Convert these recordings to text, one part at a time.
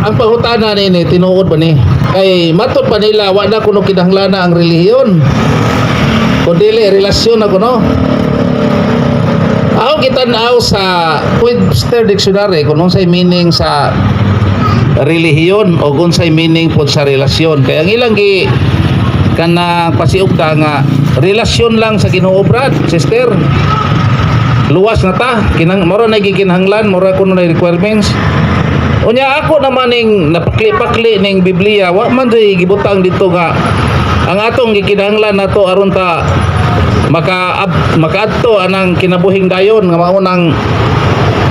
ang pangutana nini tinuod ba ni? Kay matud pa nila wa na kuno kinahanglan ang relihiyon. Kundi relasyon na kuno. Ako kita naaw sa Webster Dictionary kung unsay meaning sa relihiyon o kung unsay meaning pod sa relasyon. Kaya ang ilang gi kana pasiugda nga relasyon lang sa Ginoo brad, sister. Luwas na ta, mora na gikinahanglan, mora kuno na requirements. Unya ako naman ning napakli-pakli ning Biblia, wa man di gibutang dito nga ang atong gikinahanglan nato aron ta makaadto anang kinabuhing dayon nga mao nang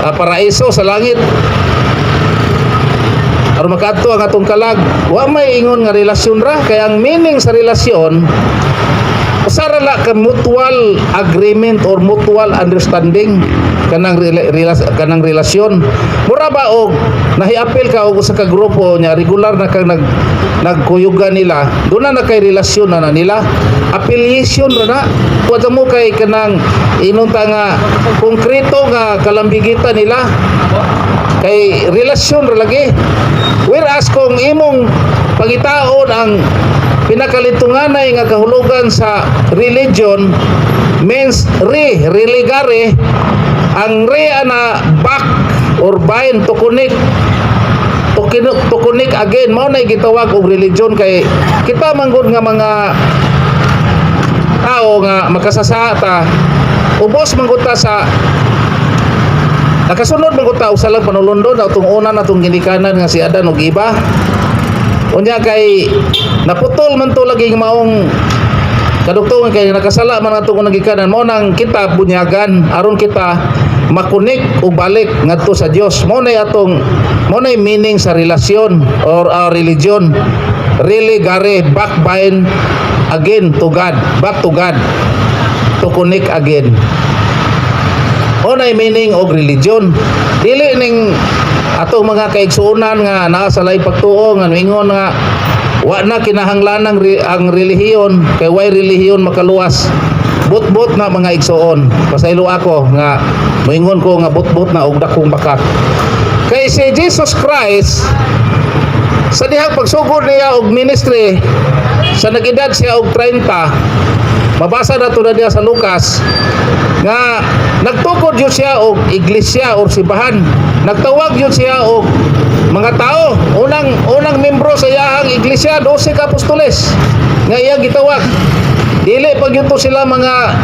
paraiso sa langit. Aron makaadto ang atong kalag, wa may ingon nga relasyon ra, kay ang meaning sa relasyon sarala ka mutual agreement or mutual understanding kanang relasyon. Mura ba og nahiapil ka og usa ka grupo nya regular na kang nagkuyugan nila, doon na kay relasyon na nila, affiliation ra na. Wa mo kay kanang inunta nga konkreto nga kalambigitan nila, kay relasyon ra lagi. Whereas kung imong pangitaon ang pinakalitunganay nga kahulugan sa religion means religare, ang re ana back or bind to connect to connect again, mao na gitawag og religion. Kay kita manggod nga mga tao nga makasasata ubos manggod ta sa nakasunod manggod ta usa lang panulundon atong una natong ginikanan nga si Adan ug iba. Unya kay naputol man to lagi maong kadugtungan kay nakasala man atong unang gikanan, mo nang kita bunyagan aron kita makunik ug balik ngadto sa Dios. Mo nay meaning sa relasyon or religion. Religare, backbind again to God, back to God, to connect again. Mo nay meaning og religion. Dili ning atong mga kaigsuonan nga naa sa lain pagtuo nga ingon nga wa na kinahanglan ang relihiyon, kay way relihiyon makaluwas. Bot-bot na mga igsuon. Pasaylo ako nga moingon ko nga bot-bot na og dakong bakak. Kay si Jesus Christ sa dihang pagsugod niya og ministry sa nag-edad siya og 30, mabasa na to na diya sa Lucas nga nagtukod yun siya og iglesia or simbahan. Nagtawag yun siya og mga tao. Unang membro sa iyang iglesia 12 ka apostoles nga iyang gitawag. Dili pag yun to sila mga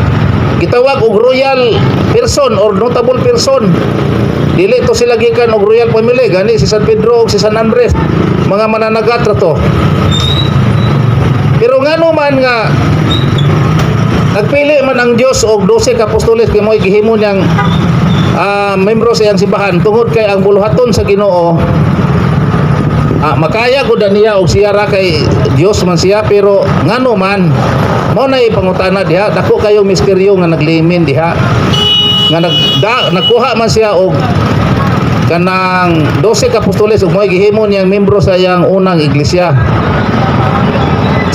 gitawag og royal person or notable person. Dili to sila gikan og royal family, gani si San Pedro ug si San Andres mga mananagat ra to. Pero ngano man nga nagpili man ang Dios og 12 ka apostoles kay mo'y gihimo niyang membro sa iyang simbahan tungod kay ang buluhaton sa Ginoo makaya gud niya og siya ra kay Dios man siya. Pero ngano man mao na ipangutana diha, dako kayo misteryo nga naglimin diha nga nagkuha man siya og kanang 12 ka apostoles ug mo'y gihimo niyang membro sa iyang unang iglesia.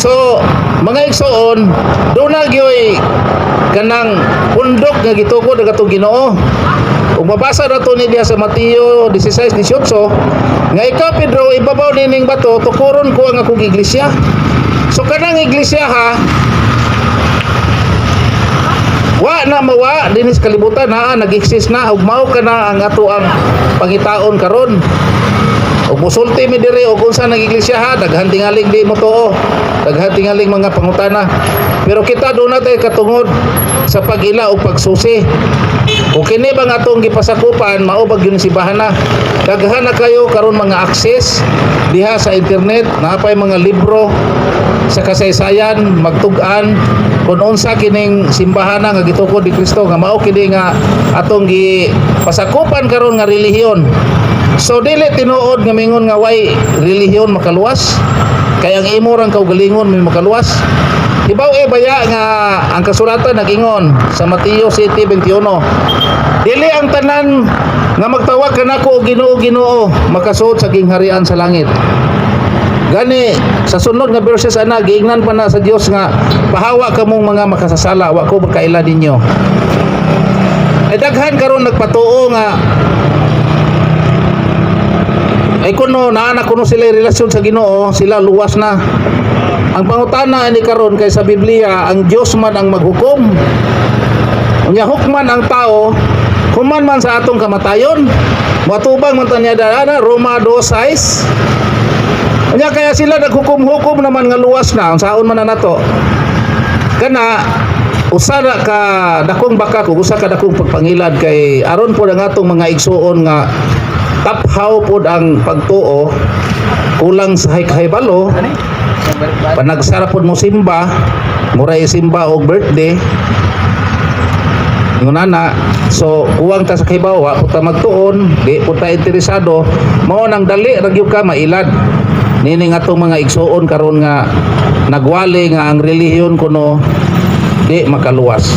So mga igsoon, doon na gyoy kanang pundok nga gitukod ang atong Ginoo. Ug mabasa na to ni diya sa Mateo 16:18 nga ikaw Pedro ibabaw nining bato tukuron ko ang akong iglesia. So kanang iglesia ha wa na mawa dinis kalibutan na nag-exist na ug mao kana ang ato ang pangitaon karon. Ug musulti mi diri og unsa nang iglesia ha, daghan tingaling di mo tuo, daghan tingaling mga pangutana. Pero kita do na tay katungod sa pag-ila og pagsusi. Kung kini bang atong gipasakupan mao bag yun si bahana. Daghan na kayo karon mga access diha sa internet, naapay mga libro sa kasaysayan magtug-an kung unsa kining simbahana nga gitukod ni Kristo nga mao kini nga atong gipasakupan karon nga relihiyon. So dili tinuod nga mingon nga way relihiyon makaluwas, kay ang imo rang kaugalingon may makaluwas. Ibaw baya nga ang kasulatan nag-ingon sa Mateo 7:21, dili ang tanan nga magtawag kanako og Ginoo Ginoo makasuod sa gingharian sa langit. Gani sa sunod nga verses ana giingnan pa na sa Dios nga pahawa kamong mga makasasala, wa ko magkaila ninyo. Ay daghan karon nagpatuo nga Ay kuno naanak kuno sila relasyon sa Ginoo, sila luwas na. Ang pangutana ni karon kay sa Biblia, ang Dios man ang maghukom. Unya hukman ang tao, human man sa atong kamatayon. Matubang man tanya dana Roma 2:6. Unya kaya sila naghukom-hukom naman nga luwas na, unsaon man na nato. Kana usa na ka dakong baka kung usa ka dakong pagpangilad kay aron po ang atong mga igsuon nga taphaw pod ang pagtuo kulang sa kahibalo panagsara pod mo simba muray simba og birthday ngunana so kuwang ta sa kahibawa pud ta magtuon di pud ta interesado mao nang dali ra gyud ka mailad nini nga atong mga igsuon karon nga nagwali nga ang relihiyon kuno di makaluwas.